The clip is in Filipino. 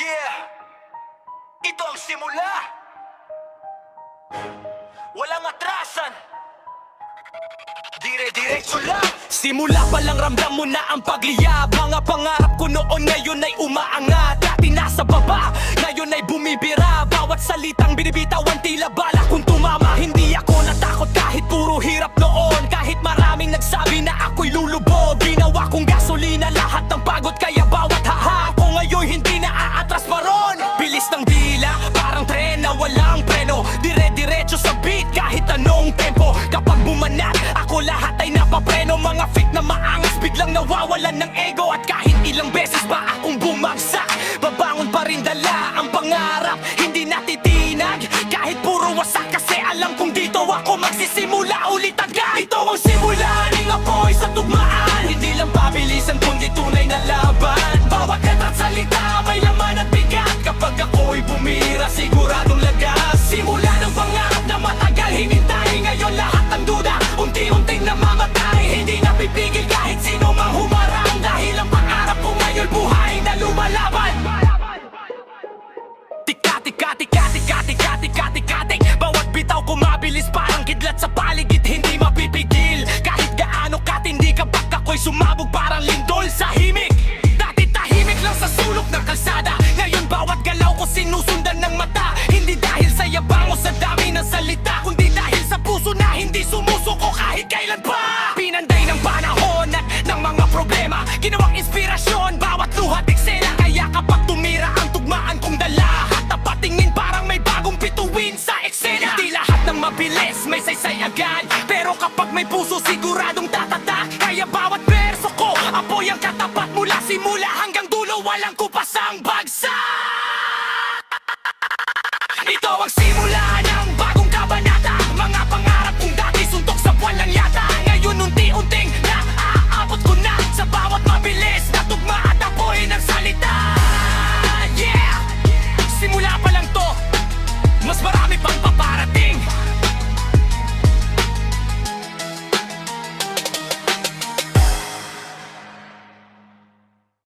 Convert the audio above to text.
Yeah, ito ang simula. Walang atrasan, dire-diretso lang. Simula pa lang ramdam mo na ang pagliyab. Mga pangarap ko noon ngayon ay umaangat. Dati nasa baba, ngayon ay bumibira. Bawat salitang binibitawan tila bala kung tumama. Hindi ako natakot kahit puro hirap noon. Kahit maraming nagsabi na ako'y lulubog. Ginawa kong gasolina lahat ng pagod. Kaya bawat haha ko ngayon hindi na aatras pa ron. Bilis ng dila, parang tren na walang preno. Dire-diretso sa beat kahit anong tempo. Kapag bumanat, ako lahat ay napapreno. Mga fake na maangas biglang nawawalan ng ego. At kahit ilang beses pa akong bumagsak, babangon pa rin dala ang pangarap. Hindi natitinag kahit puro wasak. Kasi alam kong dito ako magsisimula ulit agad. Ito ang simula ng apoy sa tugmaan. Hindi lang pabilisan kundi tunay na laban. Bawat letra't salita may laman at bigat. Kapag ako'y bumira siguradong lagas. Simula ng pangarap na matagal hinintay. Ngayon lahat ng duda unti-unting namamatay. Hindi napipigil kahit sino mang humarang. Dahil ang pangarap ko ngayon buhay na lumalaban. Tika-tika-tika-tika-tika-tika-tik. Bawat bitaw ko mabilis parang kidlat sa paligid. Hindi mapipigil kahit gaano katindi. Kapag ako'y sumabog parang lindol sa himig. Dati tahimik lang sa sulok ng kalsada. Ngayon bawat galaw ko sinusundan ng mata. Hindi dahil sa yabang o sa dami ng salita, kundi dahil sa puso na hindi sumusuko kahit kailan pa. Pinanday ng panahon at ng mga problema, ginawang inspirasyon bawat luhat eksena. Kaya kapag tumira ang tugmaan kong dala, at napatingin parang may bagong bituin sa eksena. Di lahat ng mabilis may saysay agad, pero kapag may puso siguradong tatatak. Kaya bawat verso ko apoy ang katapat. Mula simula hanggang dulo walang kupasang bagsak. Ito ang simula